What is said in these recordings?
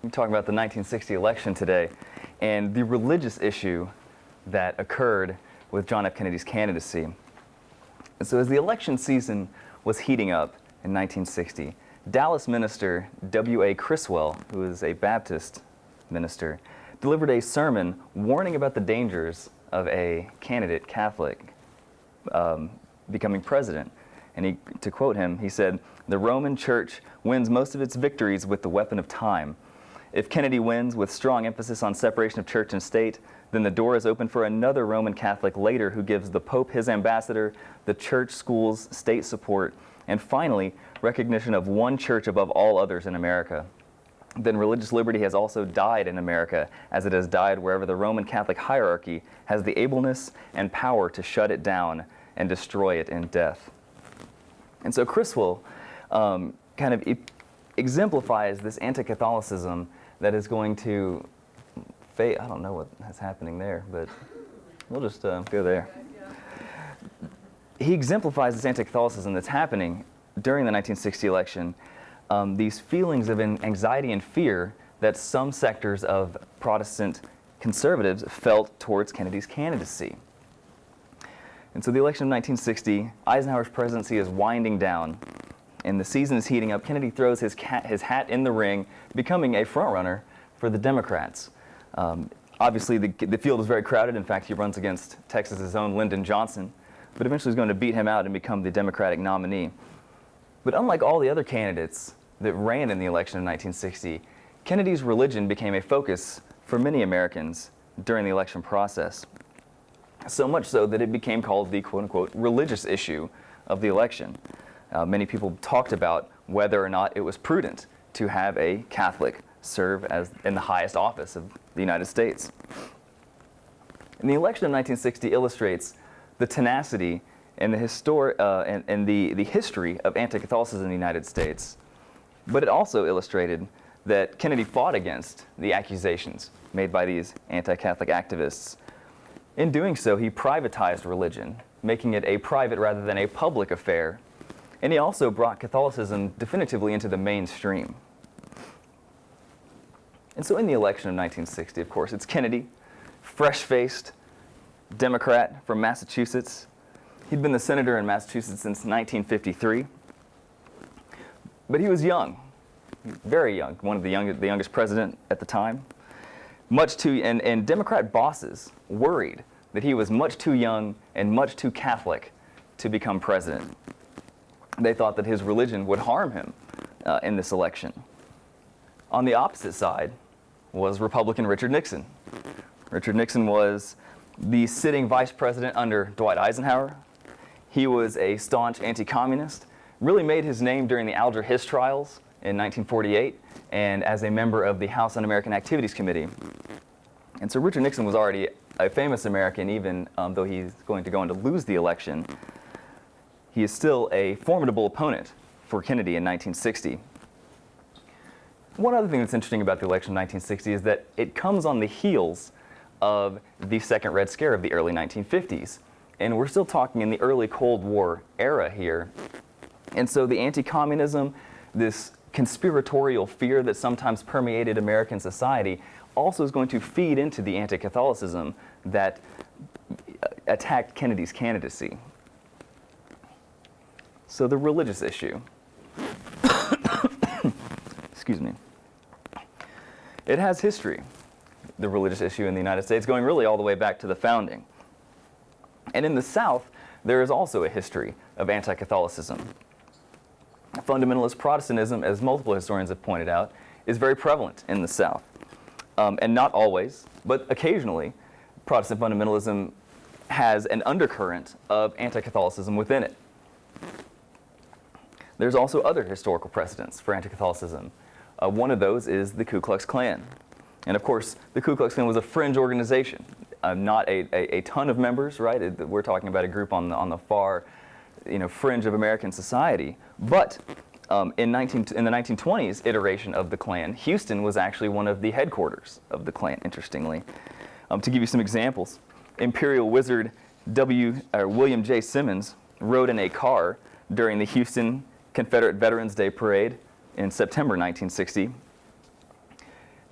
We're talking about the 1960 election today and the religious issue that occurred with John F. Kennedy's candidacy. And so as the election season was heating up in 1960, Dallas minister W.A. Criswell, who is a Baptist minister, delivered a sermon warning about the dangers of a candidate Catholic becoming president. And to quote him, he said, "The Roman Church wins most of its victories with the weapon of time. If Kennedy wins with strong emphasis on separation of church and state, then the door is open for another Roman Catholic later who gives the Pope his ambassador, the church, schools, state support, and finally, recognition of one church above all others in America. Then religious liberty has also died in America, as it has died wherever the Roman Catholic hierarchy has the ableness and power to shut it down and destroy it in death." And so Criswell kind of exemplifies this anti-Catholicism that is going to fade. I don't know what is happening there, but we'll just go there. He exemplifies this anti-Catholicism that's happening during the 1960 election, these feelings of anxiety and fear that some sectors of Protestant conservatives felt towards Kennedy's candidacy. And so the election of 1960, Eisenhower's presidency is winding down, and the season is heating up. Kennedy throws his hat in the ring, becoming a frontrunner for the Democrats. Obviously, the field is very crowded. In fact, he runs against Texas's own Lyndon Johnson, but eventually is going to beat him out and become the Democratic nominee. But unlike all the other candidates that ran in the election of 1960, Kennedy's religion became a focus for many Americans during the election process. So much so that it became called the quote-unquote religious issue of the election. Many people talked about whether or not it was prudent to have a Catholic serve as in the highest office of the United States. And the election of 1960 illustrates the tenacity and the the history of anti-Catholicism in the United States. But it also illustrated that Kennedy fought against the accusations made by these anti-Catholic activists. In doing so, he privatized religion, making it a private rather than a public affair. And he also brought Catholicism definitively into the mainstream. And so in the election of 1960, of course, it's Kennedy, fresh-faced Democrat from Massachusetts. He'd been the senator in Massachusetts since 1953. But he was young, very young, one of the youngest president at the time. And Democrat bosses worried that he was much too young and much too Catholic to become president. They thought that his religion would harm him in this election. On the opposite side was Republican Richard Nixon. Richard Nixon was the sitting vice president under Dwight Eisenhower. He was a staunch anti-communist, really made his name during the Alger Hiss trials in 1948 and as a member of the House Un-American Activities Committee. And so Richard Nixon was already a famous American, even though he's going to go on to lose the election. He is still a formidable opponent for Kennedy in 1960. One other thing that's interesting about the election of 1960 is that it comes on the heels of the Second Red Scare of the early 1950s. And we're still talking in the early Cold War era here. And so the anti-communism, this conspiratorial fear that sometimes permeated American society, also is going to feed into the anti-Catholicism that attacked Kennedy's candidacy. So the religious issue. Excuse me. It has history, the religious issue in the United States, going really all the way back to the founding. And in the South, there is also a history of anti-Catholicism. Fundamentalist Protestantism, as multiple historians have pointed out, is very prevalent in the South. And not always, but occasionally, Protestant fundamentalism has an undercurrent of anti-Catholicism within it. There's also other historical precedents for anti-Catholicism. One of those is the Ku Klux Klan. And of course, the Ku Klux Klan was a fringe organization, not a ton of members, right? We're talking about a group on the far, fringe of American society. But in the 1920s iteration of the Klan, Houston was actually one of the headquarters of the Klan, interestingly. To give you some examples, Imperial Wizard William J. Simmons rode in a car during the Houston Confederate Veterans Day Parade in September 1960.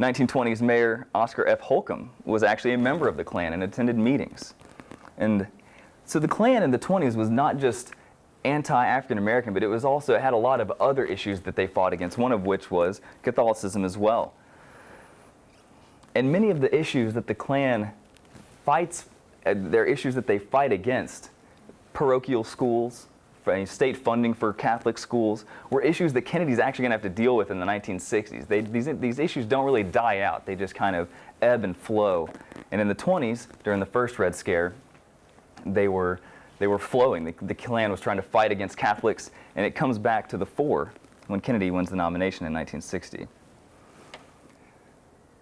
1920s Mayor Oscar F. Holcomb was actually a member of the Klan and attended meetings. And so the Klan in the 20s was not just anti-African American, but it was also, it had a lot of other issues that they fought against, one of which was Catholicism as well. And many of the issues that the Klan fights, they're issues that they fight against. Parochial schools, state funding for Catholic schools, were issues that Kennedy's actually going to have to deal with in the 1960s. These issues don't really die out. They just kind of ebb and flow. And in the 20s, during the first Red Scare, they were flowing. The Klan was trying to fight against Catholics, and it comes back to the fore when Kennedy wins the nomination in 1960.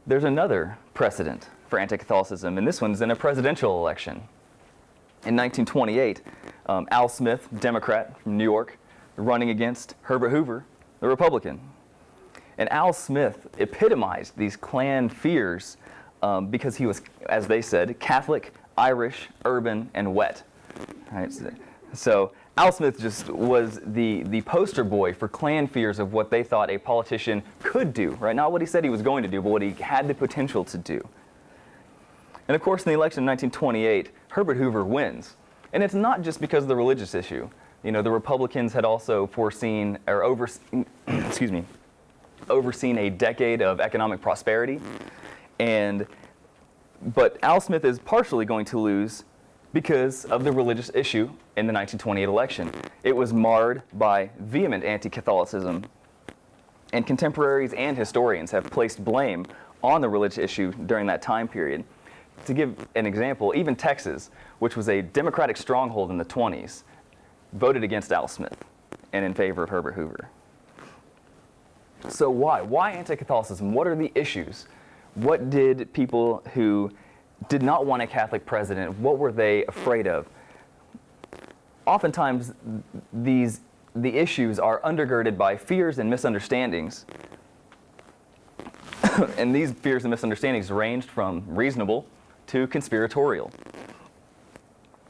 There's another precedent for anti-Catholicism, and this one's in a presidential election. In 1928, Al Smith, Democrat from New York, running against Herbert Hoover, the Republican. And Al Smith epitomized these Klan fears because he was, as they said, Catholic, Irish, urban, and wet. Right? So Al Smith just was the poster boy for Klan fears of what they thought a politician could do, right? Not what he said he was going to do, but what he had the potential to do. And of course, in the election of 1928, Herbert Hoover wins. And it's not just because of the religious issue. You know, the Republicans had also foreseen, or overseen a decade of economic prosperity. But Al Smith is partially going to lose because of the religious issue in the 1928 election. It was marred by vehement anti-Catholicism, and contemporaries and historians have placed blame on the religious issue during that time period. To give an example, even Texas, which was a Democratic stronghold in the 20s, voted against Al Smith and in favor of Herbert Hoover. So why? Why anti-Catholicism? What are the issues? What did people who did not want a Catholic president, what were they afraid of? Oftentimes, the issues are undergirded by fears and misunderstandings. And these fears and misunderstandings ranged from reasonable to conspiratorial.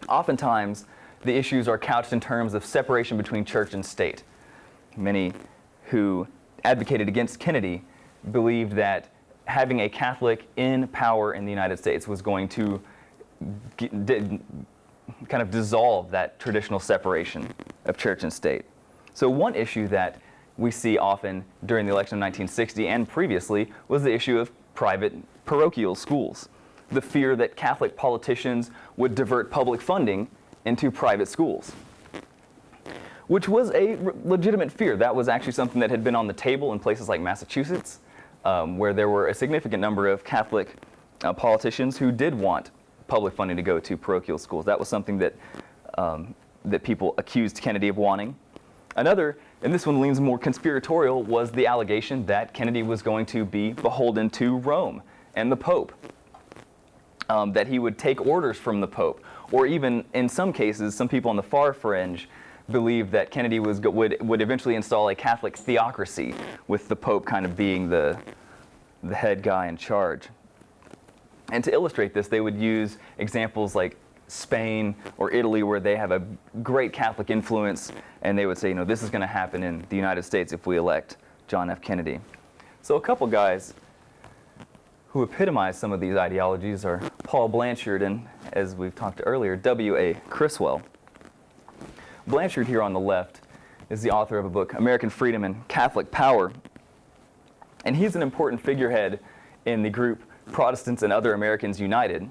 Oftentimes, the issues are couched in terms of separation between church and state. Many who advocated against Kennedy believed that having a Catholic in power in the United States was going to kind of dissolve that traditional separation of church and state. So one issue that we see often during the election of 1960 and previously was the issue of private parochial schools. The fear that Catholic politicians would divert public funding into private schools, which was a legitimate fear. That was actually something that had been on the table in places like Massachusetts, where there were a significant number of Catholic politicians who did want public funding to go to parochial schools. That was something that, that people accused Kennedy of wanting. Another, and this one leans more conspiratorial, was the allegation that Kennedy was going to be beholden to Rome and the Pope, that he would take orders from the Pope, or even in some cases, some people on the far fringe believed that Kennedy would eventually install a Catholic theocracy, with the Pope kind of being the head guy in charge. And to illustrate this, they would use examples like Spain or Italy, where they have a great Catholic influence, and they would say, you know, this is going to happen in the United States if we elect John F. Kennedy. So a couple guys who epitomize some of these ideologies are Paul Blanchard and, as we've talked earlier, W.A. Criswell. Blanchard here on the left is the author of a book, American Freedom and Catholic Power. And he's an important figurehead in the group Protestants and Other Americans United,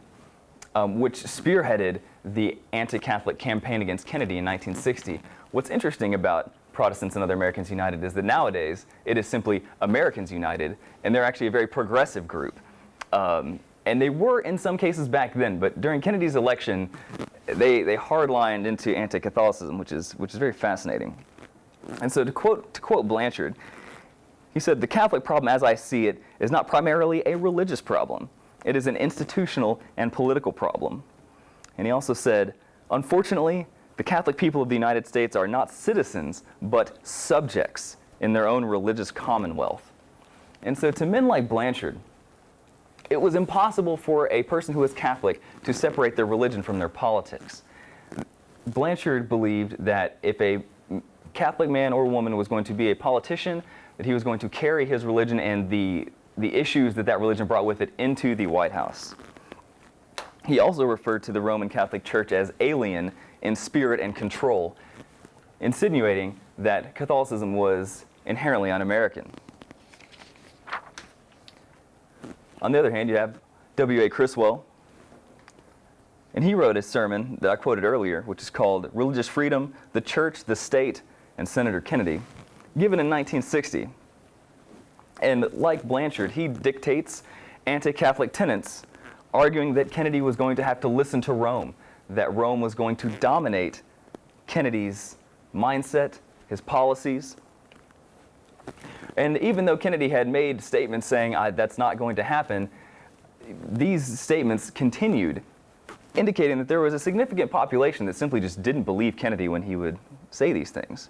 which spearheaded the anti-Catholic campaign against Kennedy in 1960. What's interesting about Protestants and Other Americans United is that nowadays it is simply Americans United, and they're actually a very progressive group. And they were in some cases back then, but during Kennedy's election, they hardlined into anti-Catholicism, which is very fascinating. And so to quote Blanchard, he said, "The Catholic problem, as I see it, is not primarily a religious problem. It is an institutional and political problem." And he also said, "Unfortunately, the Catholic people of the United States are not citizens, but subjects in their own religious commonwealth." And so to men like Blanchard, it was impossible for a person who was Catholic to separate their religion from their politics. Blanchard believed that if a Catholic man or woman was going to be a politician, that he was going to carry his religion and the the issues that religion brought with it into the White House. He also referred to the Roman Catholic Church as alien in spirit and control, insinuating that Catholicism was inherently un-American. On the other hand, you have W.A. Criswell, and he wrote a sermon that I quoted earlier, which is called Religious Freedom, the Church, the State, and Senator Kennedy, given in 1960. And like Blanchard, he dictates anti-Catholic tenets, arguing that Kennedy was going to have to listen to Rome, that Rome was going to dominate Kennedy's mindset, his policies. And even though Kennedy had made statements saying that's not going to happen, these statements continued, indicating that there was a significant population that simply just didn't believe Kennedy when he would say these things.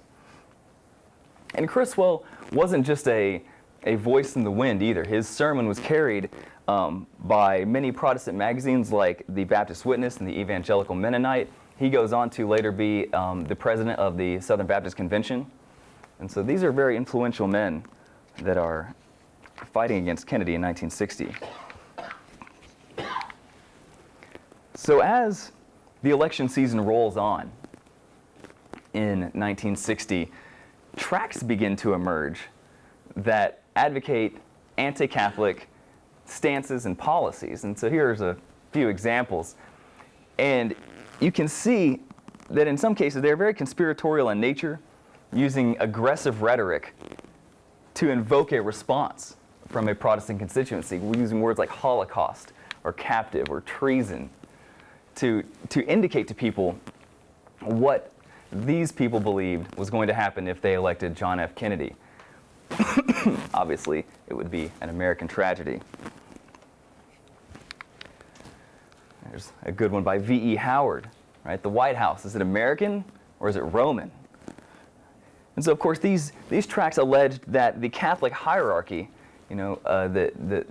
And Criswell wasn't just a voice in the wind either. His sermon was carried by many Protestant magazines like the Baptist Witness and the Evangelical Mennonite. He goes on to later be the president of the Southern Baptist Convention. And so these are very influential men that are fighting against Kennedy in 1960. So as the election season rolls on in 1960, tracts begin to emerge that advocate anti-Catholic stances and policies. And so here's a few examples. And you can see that in some cases they're very conspiratorial in nature, using aggressive rhetoric to invoke a response from a Protestant constituency, using words like Holocaust or captive or treason to indicate to people what these people believed was going to happen if they elected John F. Kennedy. Obviously, it would be an American tragedy. There's a good one by V.E. Howard, right? The White House, is it American or is it Roman? And so, of course, these tracts alleged that the Catholic hierarchy, the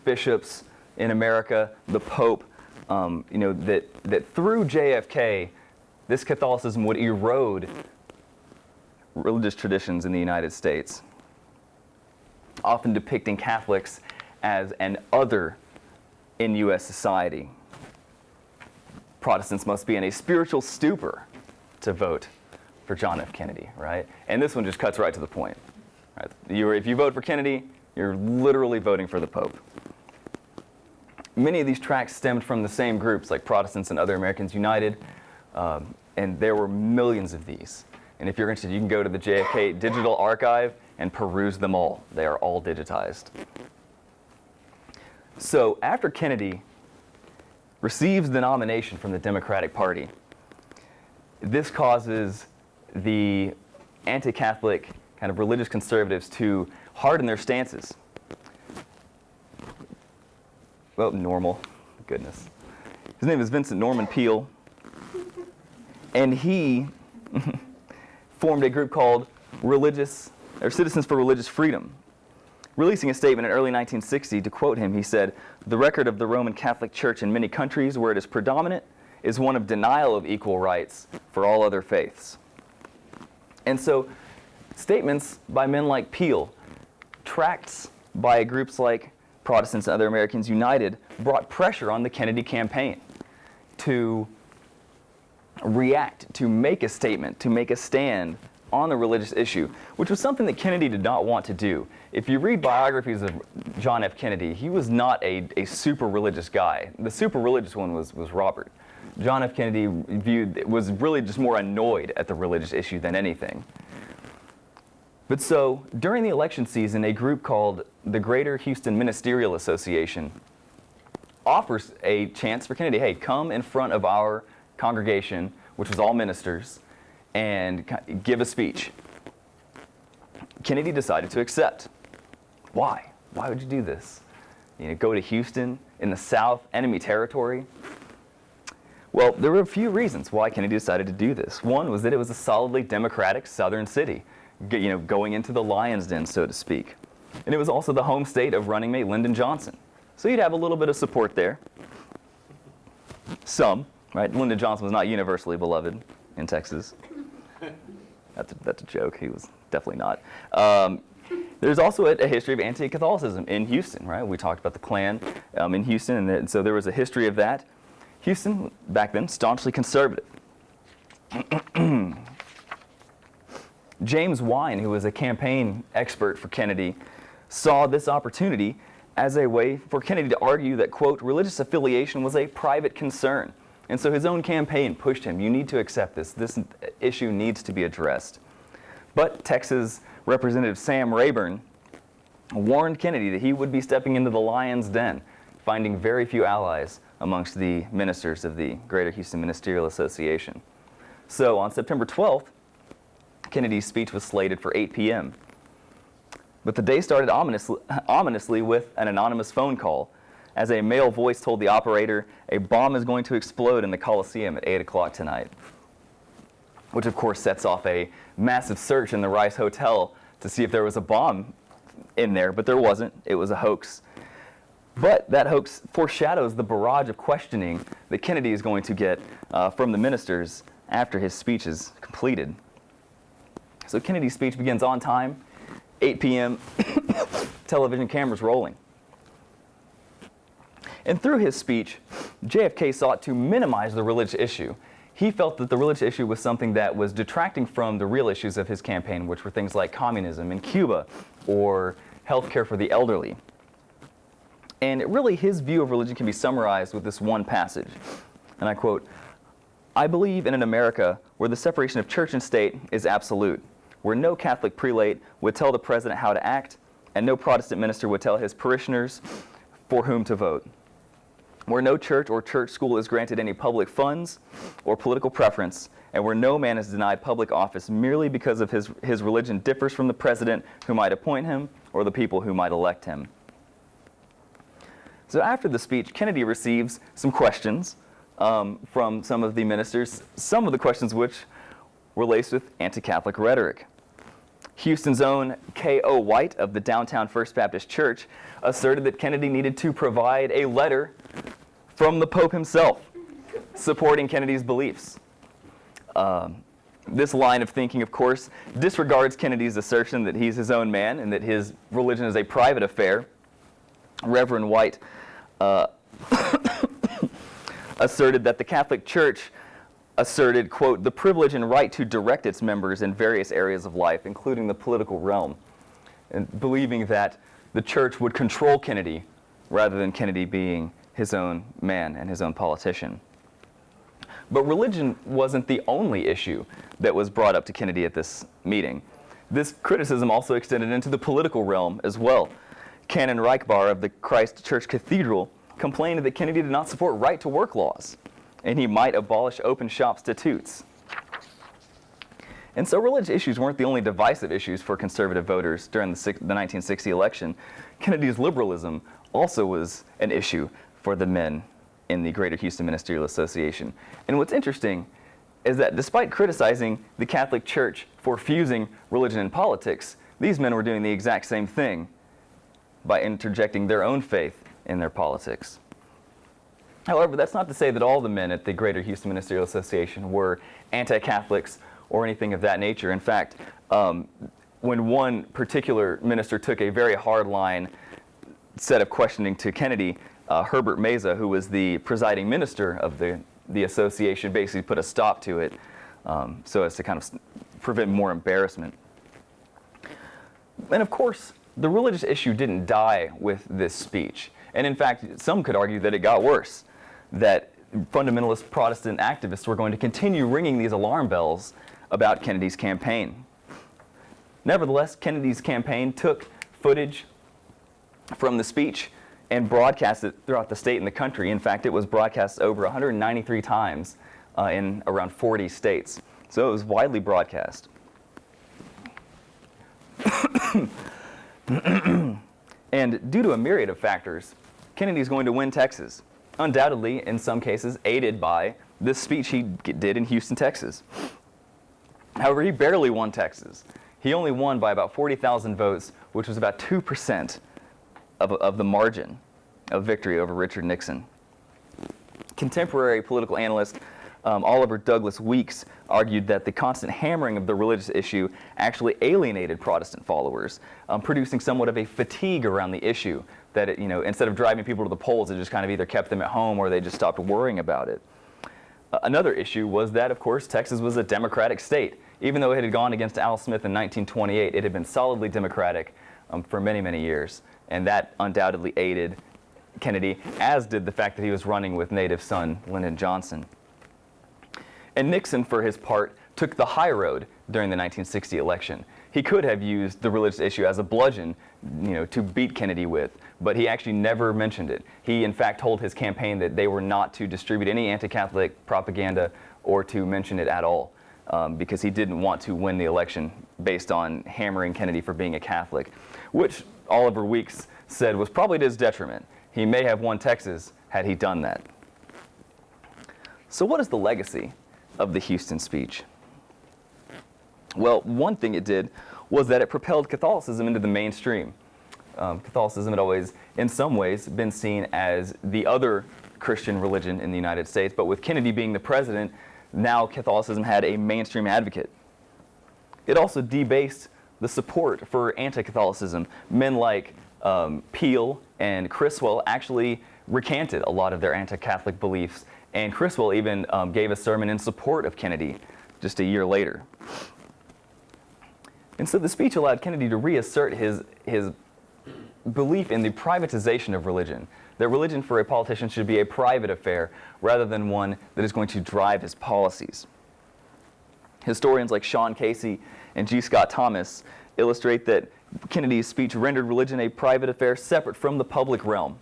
bishops in America, the Pope, that through JFK, this Catholicism would erode religious traditions in the United States, often depicting Catholics as an other in U.S. society. Protestants must be in a spiritual stupor to vote for John F. Kennedy, right? And this one just cuts right to the point. Right? If you vote for Kennedy, you're literally voting for the Pope. Many of these tracts stemmed from the same groups, like Protestants and Other Americans United, and there were millions of these. And if you're interested, you can go to the JFK Digital Archive and peruse them all. They are all digitized. So after Kennedy receives the nomination from the Democratic Party, this causes the anti-Catholic kind of religious conservatives to harden their stances. Well, normal, goodness. His name is Vincent Norman Peale, and he formed a group called Citizens for Religious Freedom. Releasing a statement in early 1960, to quote him, he said, "The record of the Roman Catholic Church in many countries where it is predominant is one of denial of equal rights for all other faiths." And so statements by men like Peale, tracts by groups like Protestants and Other Americans United, brought pressure on the Kennedy campaign to react, to make a statement, to make a stand on the religious issue, which was something that Kennedy did not want to do. If you read biographies of John F. Kennedy, he was not a super religious guy. The super religious one was Robert. John F. Kennedy was really just more annoyed at the religious issue than anything. But so, during the election season, a group called the Greater Houston Ministerial Association offers a chance for Kennedy, hey, come in front of our congregation, which was all ministers, and give a speech. Kennedy decided to accept. Why? Why would you do this? Go to Houston, in the South, enemy territory? Well, there were a few reasons why Kennedy decided to do this. One was that it was a solidly Democratic southern city, going into the lion's den, so to speak. And it was also the home state of running mate Lyndon Johnson. So you'd have a little bit of support there. Some, right? Lyndon Johnson was not universally beloved in Texas. That's a joke. He was definitely not. There's also a history of anti-Catholicism in Houston, right? We talked about the Klan in Houston, and so there was a history of that. Houston, back then, staunchly conservative. James Wine, who was a campaign expert for Kennedy, saw this opportunity as a way for Kennedy to argue that, quote, religious affiliation was a private concern. And so his own campaign pushed him, you need to accept this. This issue needs to be addressed. But Texas Representative Sam Rayburn warned Kennedy that he would be stepping into the lion's den, finding very few allies amongst the ministers of the Greater Houston Ministerial Association. So on September 12th, Kennedy's speech was slated for 8 p.m. But the day started ominously with an anonymous phone call, as a male voice told the operator, a bomb is going to explode in the Coliseum at 8 o'clock tonight. Which of course sets off a massive search in the Rice Hotel to see if there was a bomb in there, but there wasn't. It was a hoax. But that hoax foreshadows the barrage of questioning that Kennedy is going to get from the ministers after his speech is completed. So Kennedy's speech begins on time, 8 p.m., television cameras rolling. And through his speech, JFK sought to minimize the religious issue. He felt that the religious issue was something that was detracting from the real issues of his campaign, which were things like communism in Cuba or health care for the elderly. And really, his view of religion can be summarized with this one passage. And I quote, "I believe in an America where the separation of church and state is absolute, where no Catholic prelate would tell the president how to act, and no Protestant minister would tell his parishioners for whom to vote. Where no church or church school is granted any public funds or political preference, and where no man is denied public office merely because of his religion differs from the president who might appoint him or the people who might elect him." So after the speech, Kennedy receives some questions from some of the ministers, some of the questions which were laced with anti-Catholic rhetoric. Houston's own K.O. White of the Downtown First Baptist Church asserted that Kennedy needed to provide a letter from the Pope himself supporting Kennedy's beliefs. This line of thinking, of course, disregards Kennedy's assertion that he's his own man and that his religion is a private affair. Reverend White asserted that the Catholic Church asserted, quote, the privilege and right to direct its members in various areas of life, including the political realm, and believing that the church would control Kennedy rather than Kennedy being his own man and his own politician. But religion wasn't the only issue that was brought up to Kennedy at this meeting. This criticism also extended into the political realm as well. Canon Reichbar of the Christ Church Cathedral complained that Kennedy did not support right-to-work laws, and he might abolish open shop statutes. And so religious issues weren't the only divisive issues for conservative voters during the 1960 election. Kennedy's liberalism also was an issue for the men in the Greater Houston Ministerial Association. And what's interesting is that despite criticizing the Catholic Church for fusing religion and politics, these men were doing the exact same thing by interjecting their own faith in their politics. However, that's not to say that all the men at the Greater Houston Ministerial Association were anti-Catholics or anything of that nature. In fact, when one particular minister took a very hard-line set of questioning to Kennedy, Herbert Meza, who was the presiding minister of the association, basically put a stop to it so as to kind of prevent more embarrassment. And of course, the religious issue didn't die with this speech. And in fact, some could argue that it got worse, that fundamentalist Protestant activists were going to continue ringing these alarm bells about Kennedy's campaign. Nevertheless, Kennedy's campaign took footage from the speech and broadcast it throughout the state and the country. In fact, it was broadcast over 193 times in around 40 states. So it was widely broadcast. And due to a myriad of factors, Kennedy's going to win Texas, undoubtedly, in some cases, aided by this speech he did in Houston, Texas. However, he barely won Texas. He only won by about 40,000 votes, which was about 2% of the margin of victory over Richard Nixon. Contemporary political analyst Oliver Douglas Weeks argued that the constant hammering of the religious issue actually alienated Protestant followers, producing somewhat of a fatigue around the issue, that it, instead of driving people to the polls, it just kind of either kept them at home or they just stopped worrying about it. Another issue was that, of course, Texas was a Democratic state. Even though it had gone against Al Smith in 1928, it had been solidly Democratic for many, many years. And that undoubtedly aided Kennedy, as did the fact that he was running with native son Lyndon Johnson. And Nixon, for his part, took the high road during the 1960 election. He could have used the religious issue as a bludgeon, to beat Kennedy with, but he actually never mentioned it. He, in fact, told his campaign that they were not to distribute any anti-Catholic propaganda or to mention it at all, because he didn't want to win the election based on hammering Kennedy for being a Catholic, which Oliver Weeks said was probably to his detriment. He may have won Texas had he done that. So what is the legacy of the Houston speech? Well, one thing it did was that it propelled Catholicism into the mainstream. Catholicism had always, in some ways, been seen as the other Christian religion in the United States, but with Kennedy being the president, now Catholicism had a mainstream advocate. It also debased the support for anti-Catholicism. Men like Peel and Criswell actually recanted a lot of their anti-Catholic beliefs, and Criswell even gave a sermon in support of Kennedy just a year later. And so the speech allowed Kennedy to reassert his belief in the privatization of religion, that religion for a politician should be a private affair rather than one that is going to drive his policies. Historians like Sean Casey and G. Scott Thomas illustrate that Kennedy's speech rendered religion a private affair separate from the public realm.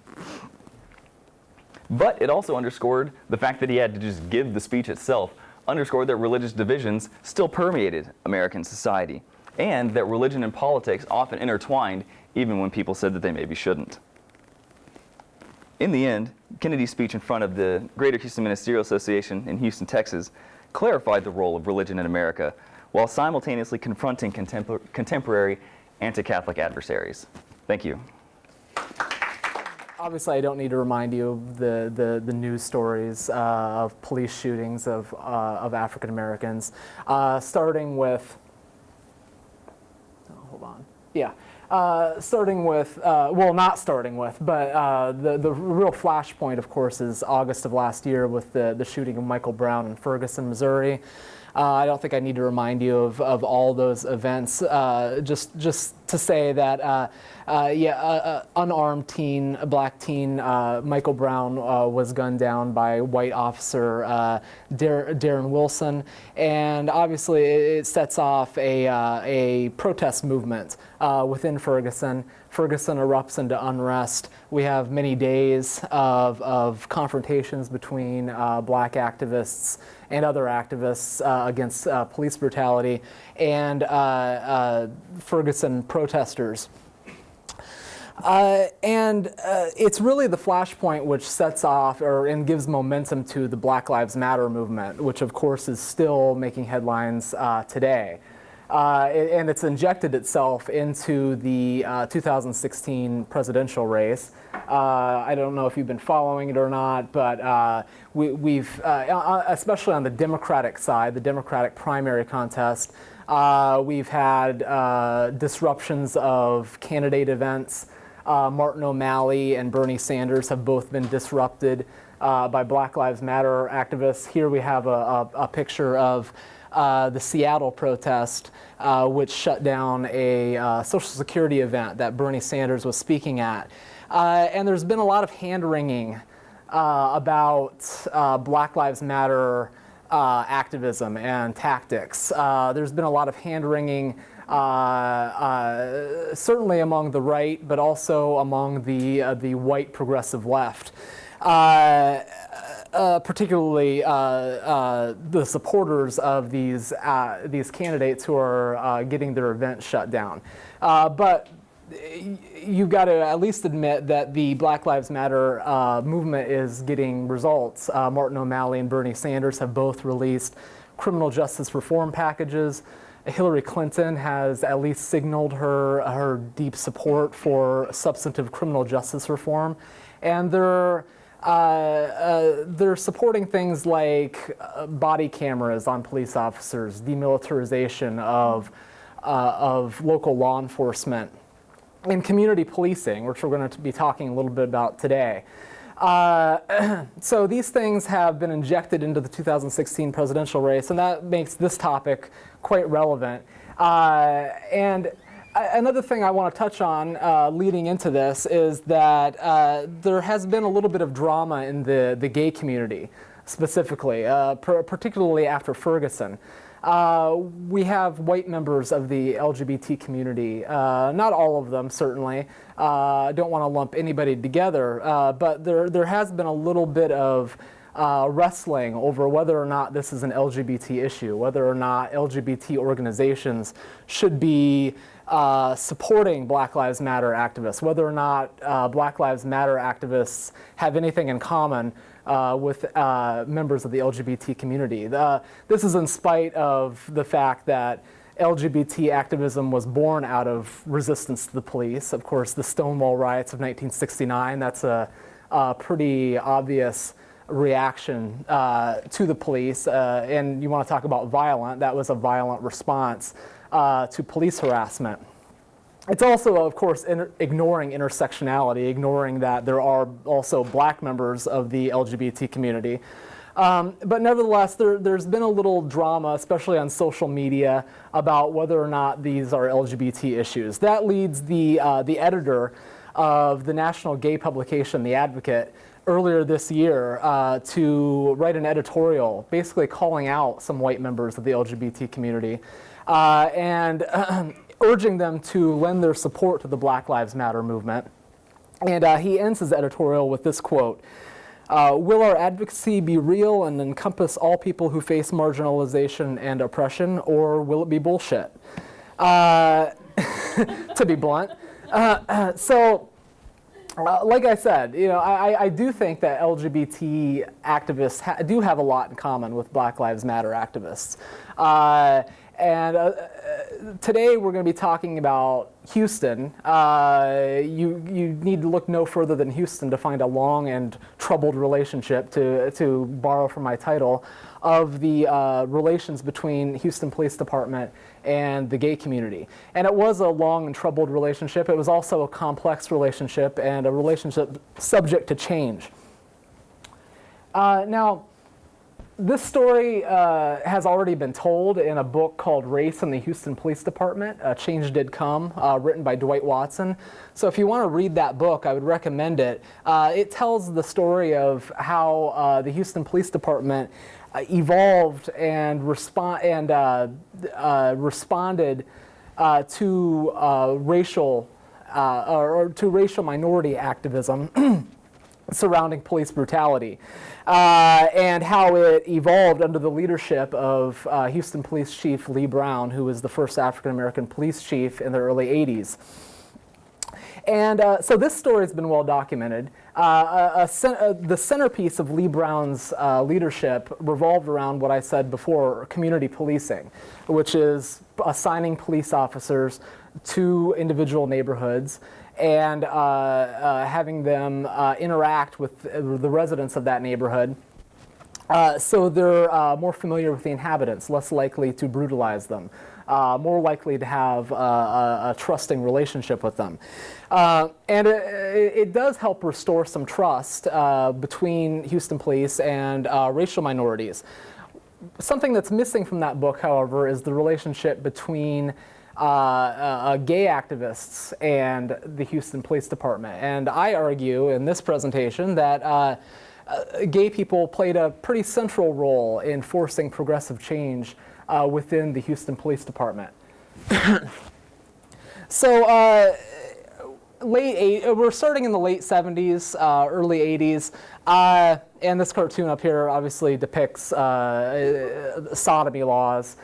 But it also underscored the fact that he had to just give the speech itself, underscored that religious divisions still permeated American society, and that religion and politics often intertwined even when people said that they maybe shouldn't. In the end, Kennedy's speech in front of the Greater Houston Ministerial Association in Houston, Texas, clarified the role of religion in America while simultaneously confronting contemporary anti-Catholic adversaries. Thank you. Obviously, I don't need to remind you of the news stories of police shootings of African Americans, starting with. Hold on. Yeah. Starting with, well, not starting with, but the real flashpoint, of course, is August of last year with the shooting of Michael Brown in Ferguson, Missouri. I don't think I need to remind you of all those events. Just to say that, unarmed teen, a black teen, Michael Brown was gunned down by white officer Darren Wilson, and obviously it sets off a protest movement within Ferguson. Ferguson erupts into unrest. We have many days of confrontations between black activists and other activists against police brutality and Ferguson protesters. It's really the flashpoint which sets off and gives momentum to the Black Lives Matter movement, which of course is still making headlines today. And it's injected itself into the 2016 presidential race. I don't know if you've been following it or not, but we've, especially on the Democratic side, the Democratic primary contest, we've had disruptions of candidate events. Martin O'Malley and Bernie Sanders have both been disrupted by Black Lives Matter activists. Here we have a picture of the Seattle protest, which shut down a Social Security event that Bernie Sanders was speaking at. And there's been a lot of hand-wringing about Black Lives Matter activism and tactics. There's been a lot of hand-wringing certainly among the right, but also among the white progressive left. Particularly the supporters of these candidates who are getting their events shut down. But you've got to at least admit that the Black Lives Matter movement is getting results. Martin O'Malley and Bernie Sanders have both released criminal justice reform packages. Hillary Clinton has at least signaled her deep support for substantive criminal justice reform. And there they're supporting things like body cameras on police officers, demilitarization of local law enforcement, and community policing, which we're going to be talking a little bit about today. So these things have been injected into the 2016 presidential race, and that makes this topic quite relevant. And another thing I want to touch on leading into this is that there has been a little bit of drama in the gay community, specifically, particularly after Ferguson. We have white members of the LGBT community, not all of them certainly. I don't want to lump anybody together, but there has been a little bit of wrestling over whether or not this is an LGBT issue, whether or not LGBT organizations should be supporting Black Lives Matter activists, whether or not Black Lives Matter activists have anything in common with members of the LGBT community. This is in spite of the fact that LGBT activism was born out of resistance to the police. Of course, the Stonewall riots of 1969, that's a pretty obvious reaction to the police. And you want to talk about violent, that was a violent response to police harassment. It's also, of course, ignoring intersectionality, ignoring that there are also black members of the LGBT community. But nevertheless, there's been a little drama, especially on social media, about whether or not these are LGBT issues. That leads the editor of the national gay publication, The Advocate, earlier this year to write an editorial basically calling out some white members of the LGBT community and urging them to lend their support to the Black Lives Matter movement. And he ends his editorial with this quote: will our advocacy be real and encompass all people who face marginalization and oppression, or will it be bullshit? To be blunt. Like I said, I do think that LGBT activists do have a lot in common with Black Lives Matter activists. Today we're going to be talking about Houston. You need to look no further than Houston to find a long and troubled relationship, to borrow from my title, of the relations between Houston Police Department and the gay community. And it was a long and troubled relationship. It was also a complex relationship and a relationship subject to change. Now, this story has already been told in a book called Race in the Houston Police Department, Change Did Come, written by Dwight Watson. So if you want to read that book, I would recommend it. It tells the story of how the Houston Police Department evolved and responded to racial minority activism surrounding police brutality, and how it evolved under the leadership of Houston Police Chief Lee Brown, who was the first African-American police chief in the early 80s. And so this story has been well documented. The centerpiece of Lee Brown's leadership revolved around what I said before, community policing, which is assigning police officers to individual neighborhoods and having them interact with the residents of that neighborhood so they're more familiar with the inhabitants, less likely to brutalize them, more likely to have a trusting relationship with them. And it does help restore some trust between Houston police and racial minorities. Something that's missing from that book, however, is the relationship between gay activists and the Houston Police Department. And I argue in this presentation that gay people played a pretty central role in forcing progressive change within the Houston Police Department. So we're starting in the late 70s, early 80s, and this cartoon up here obviously depicts sodomy laws.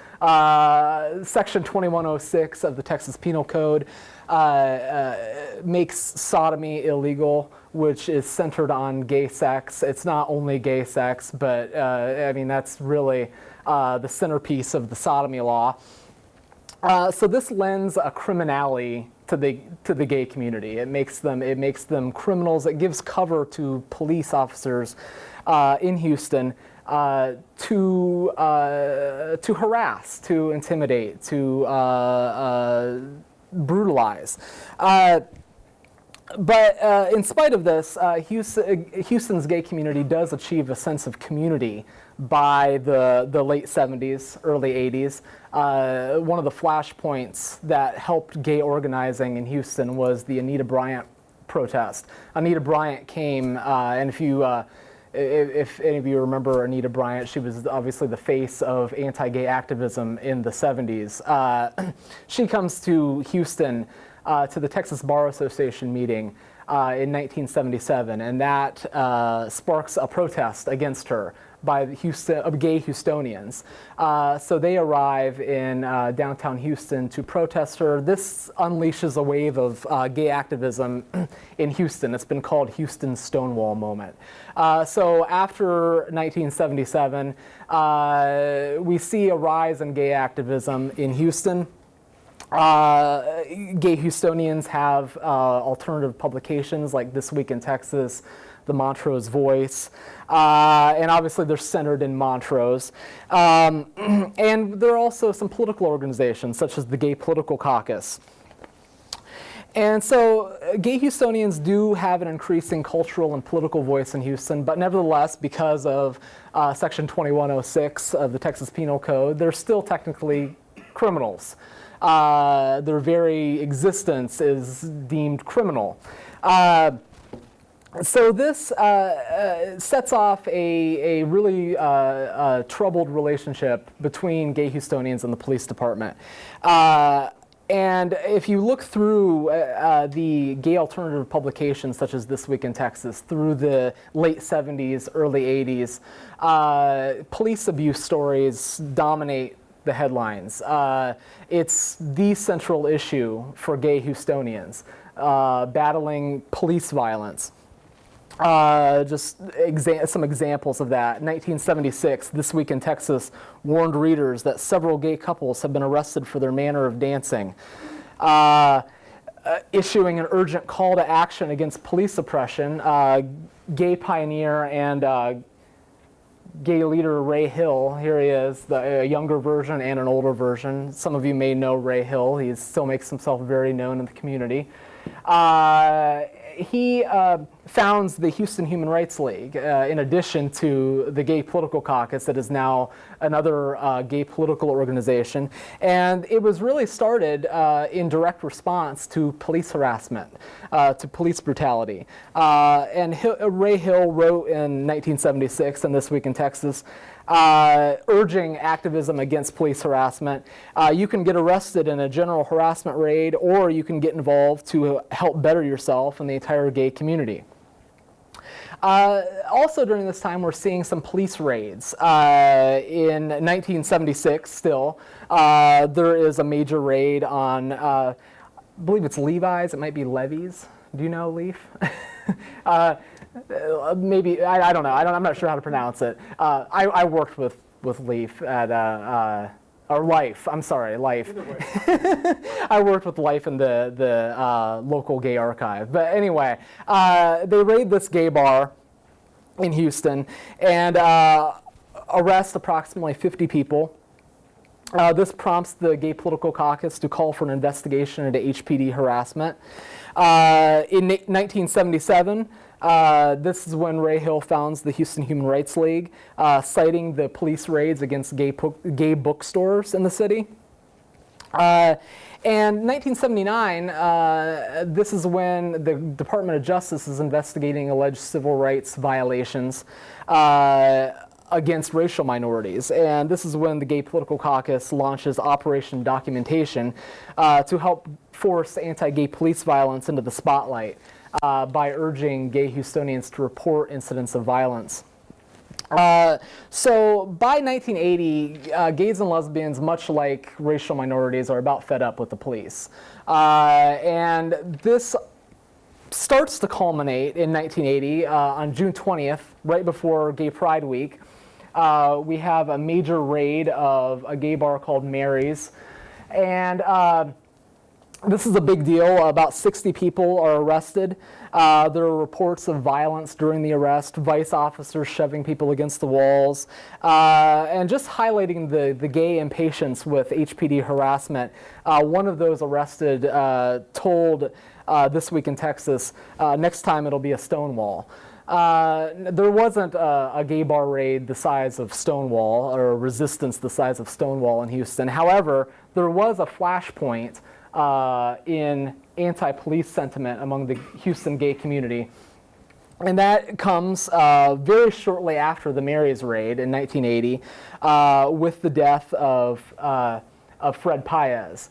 Section 2106 of the Texas Penal Code makes sodomy illegal, which is centered on gay sex. It's not only gay sex, but I mean, that's really the centerpiece of the sodomy law. So this lends a criminality the gay community. It makes them criminals. It gives cover to police officers in Houston to harass, to intimidate, to brutalize. But in spite of this, Houston's gay community does achieve a sense of community by the late 70s, early 80s. One of the flashpoints that helped gay organizing in Houston was the Anita Bryant protest. Anita Bryant came, and if any of you remember Anita Bryant, she was obviously the face of anti-gay activism in the 70s. She comes to Houston to the Texas Bar Association meeting in 1977, and that sparks a protest against her by gay Houstonians. So they arrive in downtown Houston to protest her. This unleashes a wave of gay activism in Houston. It's been called Houston's Stonewall moment. So after 1977, we see a rise in gay activism in Houston. Gay Houstonians have alternative publications like This Week in Texas, the Montrose Voice, and obviously they're centered in Montrose. And there are also some political organizations such as the Gay Political Caucus. And so gay Houstonians do have an increasing cultural and political voice in Houston, but nevertheless, because of Section 2106 of the Texas Penal Code, they're still technically criminals. Their very existence is deemed criminal. So this sets off a really troubled relationship between gay Houstonians and the police department. And if you look through the gay alternative publications such as This Week in Texas through the late 70s, early 80s, police abuse stories dominate the headlines. It's the central issue for gay Houstonians, battling police violence. Just some examples of that. In 1976, This Week in Texas warned readers that several gay couples have been arrested for their manner of dancing. Issuing an urgent call to action against police oppression, gay pioneer and gay leader Ray Hill, here he is, a younger version and an older version. Some of you may know Ray Hill. He still makes himself very known in the community. He founds the Houston Human Rights League in addition to the Gay Political Caucus that is now another gay political organization. And it was really started in direct response to police harassment, to police brutality. And Ray Hill wrote in 1976 in This Week in Texas, urging activism against police harassment. You can get arrested in a general harassment raid, or you can get involved to help better yourself and the entire gay community. Also during this time, we're seeing some police raids. In 1976 still, there is a major raid on, I believe it's Levi's, it might be Levi's. Do you know Leaf? Maybe, I don't know, I'm not sure how to pronounce it. I worked with Leaf at, or Life, I'm sorry, Life. I worked with Life in the local gay archive. But anyway, they raid this gay bar in Houston and arrest approximately 50 people. This prompts the Gay Political Caucus to call for an investigation into HPD harassment. In 1977, this is when Ray Hill founds the Houston Human Rights League, citing the police raids against gay bookstores in the city. And 1979, this is when the Department of Justice is investigating alleged civil rights violations against racial minorities. And this is when the Gay Political Caucus launches Operation Documentation to help force anti-gay police violence into the spotlight by urging gay Houstonians to report incidents of violence. So by 1980, gays and lesbians, much like racial minorities, are about fed up with the police. And this starts to culminate in 1980 on June 20th, right before Gay Pride Week. We have a major raid of a gay bar called Mary's. And This is a big deal. About 60 people are arrested. There are reports of violence during the arrest, vice officers shoving people against the walls, and just highlighting the gay impatience with HPD harassment. One of those arrested told This Week in Texas, next time it'll be a Stonewall. There wasn't a gay bar raid the size of Stonewall or resistance the size of Stonewall in Houston. However, there was a flashpoint in anti-police sentiment among the Houston gay community. And that comes very shortly after the Mary's raid in 1980 with the death of Fred Paez.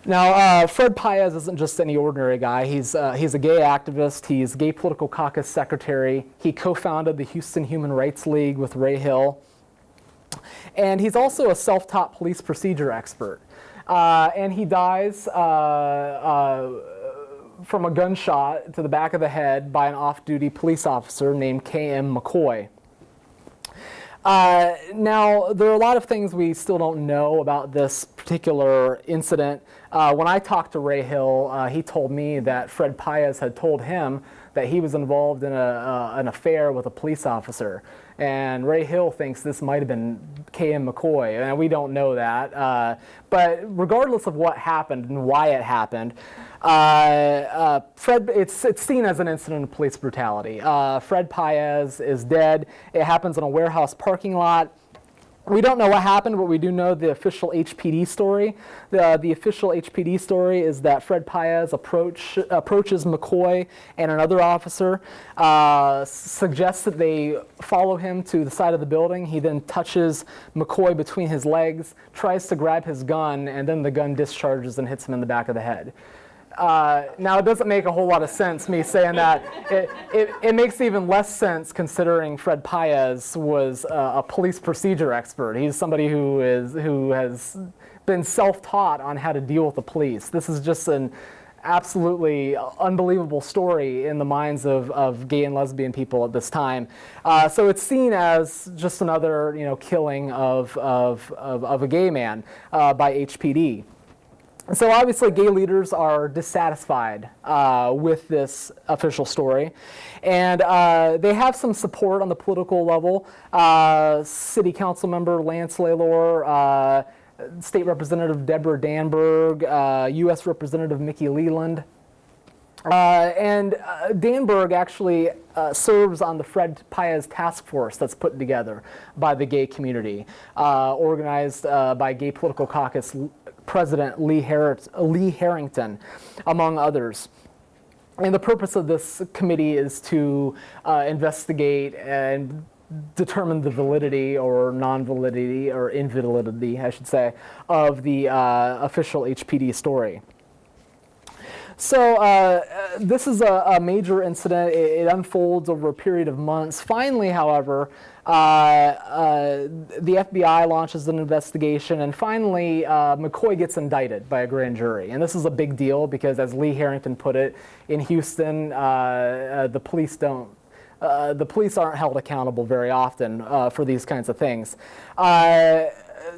Now, Fred Paez isn't just any ordinary guy. He's a gay activist. He's Gay Political Caucus secretary. He co-founded the Houston Human Rights League with Ray Hill. And he's also a self-taught police procedure expert. And he dies from a gunshot to the back of the head by an off-duty police officer named K.M. McCoy. Now, there are a lot of things we still don't know about this particular incident. When I talked to Ray Hill, he told me that Fred Paez had told him that he was involved in an affair with a police officer. And Ray Hill thinks this might have been K.M. McCoy, and we don't know that. But regardless of what happened and why it happened, it's seen as an incident of police brutality. Fred Paez is dead. It happens in a warehouse parking lot. We don't know what happened, but we do know the official HPD story. The official HPD story is that Fred Paez approaches McCoy and another officer, suggests that they follow him to the side of the building. He then touches McCoy between his legs, tries to grab his gun, and then the gun discharges and hits him in the back of the head. Now, it doesn't make a whole lot of sense, me saying that. It makes even less sense considering Fred Paez was a police procedure expert. He's somebody who has been self-taught on how to deal with the police. This is just an absolutely unbelievable story in the minds of gay and lesbian people at this time. So it's seen as just another, killing of a gay man by HPD. So obviously gay leaders are dissatisfied with this official story, and they have some support on the political level. City Council member Lance Lalor, State Representative Deborah Danberg, U.S. Representative Mickey Leland. And Danberg actually serves on the Fred Paez task force that's put together by the gay community, organized by Gay Political Caucus President Lee Harrington, among others. And the purpose of this committee is to investigate and determine the validity or non-validity or invalidity, I should say, of the official HPD story. So this is a major incident. It unfolds over a period of months. Finally, however, the FBI launches an investigation, and finally McCoy gets indicted by a grand jury. And this is a big deal because, as Lee Harrington put it, in Houston, the police aren't held accountable very often for these kinds of things.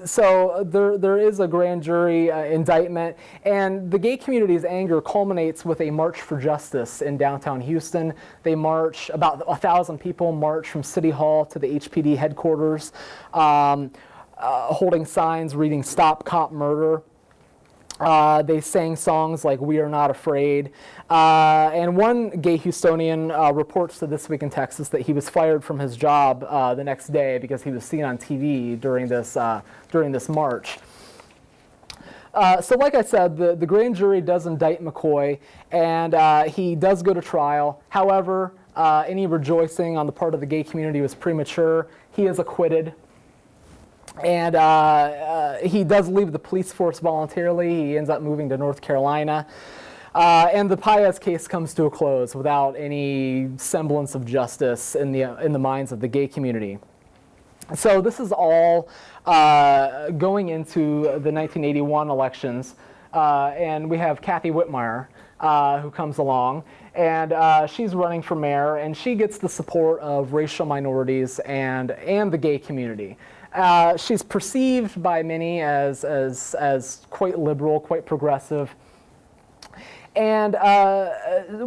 So there is a grand jury indictment, and the gay community's anger culminates with a march for justice in downtown Houston. They march, about 1,000 people march from City Hall to the HPD headquarters, holding signs reading "Stop Cop Murder." They sang songs like "We Are Not Afraid." And one gay Houstonian reports to This Week in Texas that he was fired from his job the next day because he was seen on TV during this march. So like I said, the grand jury does indict McCoy, and he does go to trial. However, any rejoicing on the part of the gay community was premature. He is acquitted. And he does leave the police force voluntarily. He ends up moving to North Carolina. And the Paez case comes to a close without any semblance of justice in the minds of the gay community. So this is all going into the 1981 elections. And we have Kathy Whitmire, who comes along. And she's running for mayor, and she gets the support of racial minorities and the gay community. She's perceived by many as quite liberal, quite progressive. And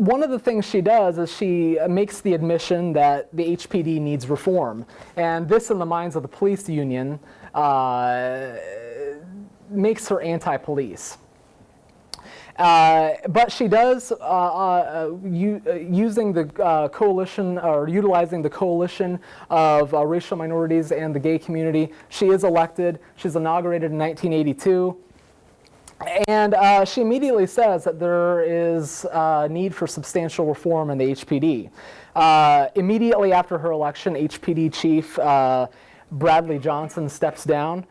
one of the things she does is she makes the admission that the HPD needs reform. And this, in the minds of the police union, makes her anti-police. But she does, using the coalition, or utilizing the coalition of racial minorities and the gay community, she is elected. She's inaugurated in 1982. And she immediately says that there is a need for substantial reform in the HPD. Immediately after her election, HPD Chief Bradley Johnson steps down.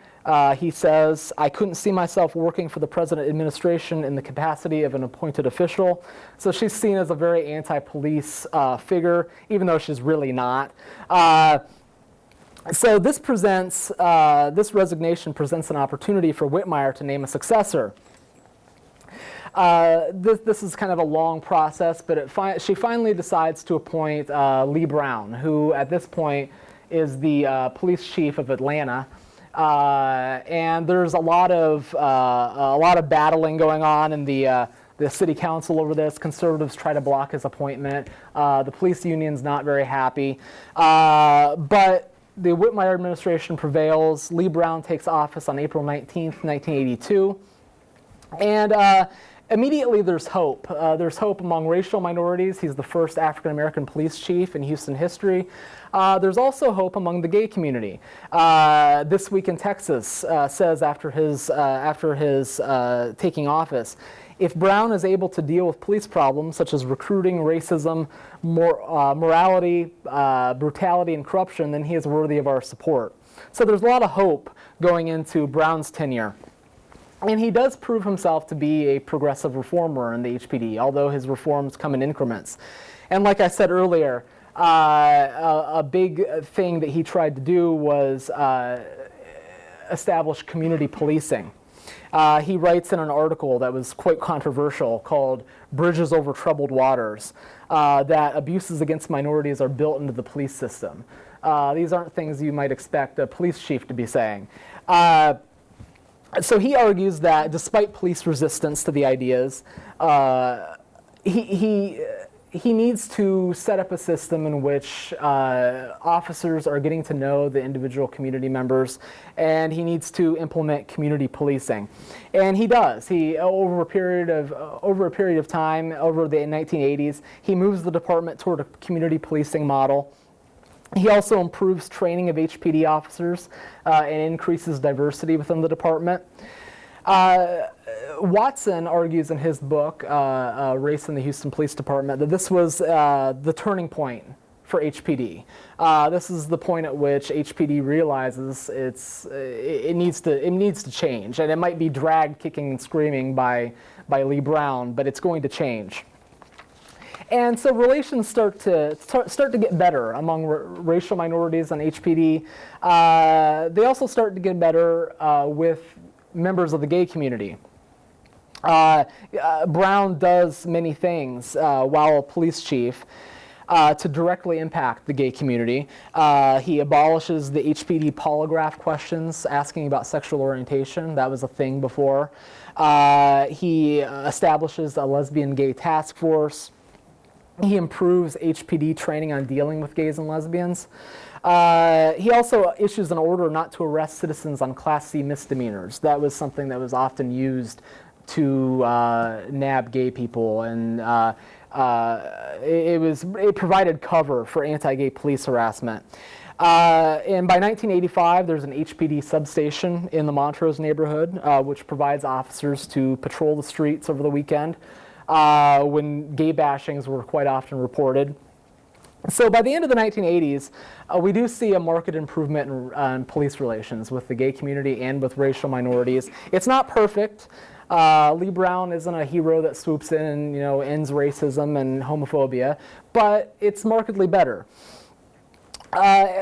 He says, "I couldn't see myself working for the present administration in the capacity of an appointed official." So she's seen as a very anti-police figure, even though she's really not. So this resignation presents an opportunity for Whitmire to name a successor. This is kind of a long process, but she finally decides to appoint Lee Brown, who at this point is the police chief of Atlanta. And there's a lot of battling going on in the city council over this. Conservatives try to block his appointment. The police union's not very happy, but the Whitmire administration prevails. Lee Brown takes office on April 19th, 1982. And immediately there's hope. There's hope among racial minorities. He's the first African-American police chief in Houston history. There's also hope among the gay community. This Week in Texas says after his taking office, if Brown is able to deal with police problems such as recruiting, racism, morality, brutality, and corruption, then he is worthy of our support. So there's a lot of hope going into Brown's tenure. And he does prove himself to be a progressive reformer in the HPD, although his reforms come in increments. And like I said earlier, a big thing that he tried to do was establish community policing. He writes in an article that was quite controversial called "Bridges Over Troubled Waters" that abuses against minorities are built into the police system. These aren't things you might expect a police chief to be saying. So he argues that despite police resistance to the ideas, he needs to set up a system in which officers are getting to know the individual community members, and he needs to implement community policing, and he does. He over a period of time, over the 1980s, he moves the department toward a community policing model. He also improves training of HPD officers and increases diversity within the department. Watson argues in his book, Race in the Houston Police Department, that this was the turning point for HPD. This is the point at which HPD realizes it needs to change, and it might be dragged kicking and screaming by Lee Brown, but it's going to change. And so relations start to get better among racial minorities on HPD. They also start to get better with members of the gay community. Brown does many things while a police chief to directly impact the gay community. He abolishes the HPD polygraph questions asking about sexual orientation. That was a thing before. He establishes a lesbian-gay task force. He improves HPD training on dealing with gays and lesbians. He also issues an order not to arrest citizens on Class C misdemeanors. That was something that was often used to nab gay people, and it provided cover for anti-gay police harassment. And by 1985, there's an HPD substation in the Montrose neighborhood, which provides officers to patrol the streets over the weekend. When gay bashings were quite often reported. So by the end of the 1980s, we do see a marked improvement in police relations with the gay community and with racial minorities. It's not perfect. Lee Brown isn't a hero that swoops in and ends racism and homophobia, but it's markedly better.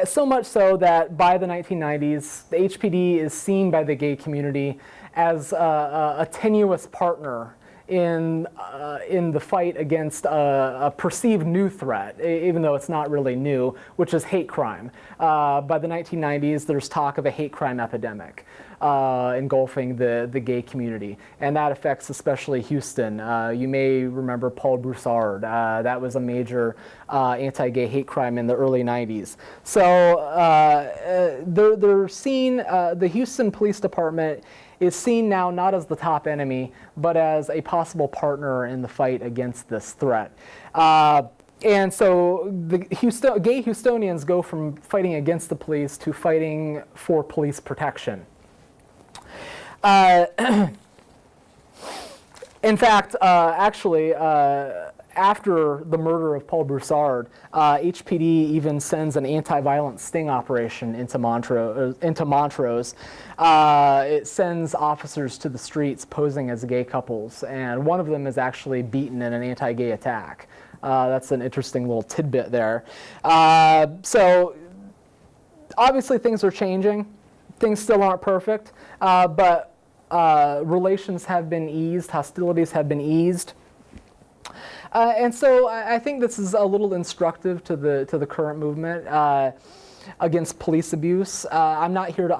So much so that by the 1990s, the HPD is seen by the gay community as a tenuous partner in the fight against a perceived new threat, even though it's not really new, which is hate crime. By the 1990s, there's talk of a hate crime epidemic engulfing the gay community, and that affects especially Houston. You may remember Paul Broussard. That was a major anti-gay hate crime in the early 90s. So they're seen, the Houston Police Department is seen now not as the top enemy, but as a possible partner in the fight against this threat. And so the gay Houstonians go from fighting against the police to fighting for police protection. In fact, actually, after the murder of Paul Broussard, HPD even sends an anti-violence sting operation into Montrose. It sends officers to the streets posing as gay couples, and one of them is actually beaten in an anti-gay attack. That's an interesting little tidbit there. So obviously things are changing. Things still aren't perfect, but relations have been eased, hostilities have been eased. And so I think this is a little instructive to the current movement against police abuse. I'm not here to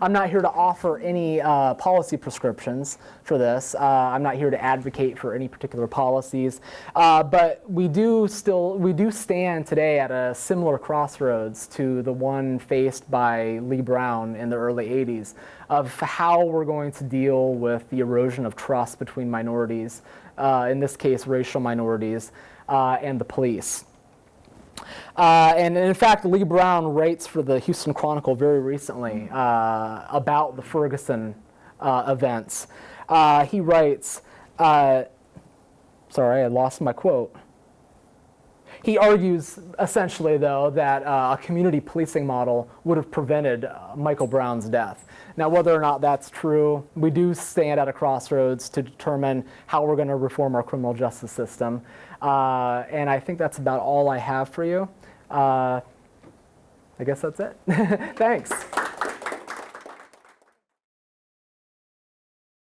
I'm not here to offer any policy prescriptions for this. I'm not here to advocate for any particular policies. But we do stand today at a similar crossroads to the one faced by Lee Brown in the early 80s of how we're going to deal with the erosion of trust between minorities, in this case racial minorities, and the police. And in fact, Lee Brown writes for the Houston Chronicle very recently about the Ferguson events. He writes, sorry, I lost my quote. He argues essentially, though, that a community policing model would have prevented Michael Brown's death. Now, whether or not that's true, we do stand at a crossroads to determine how we're going to reform our criminal justice system. And I think that's about all I have for you. I guess that's it. Thanks.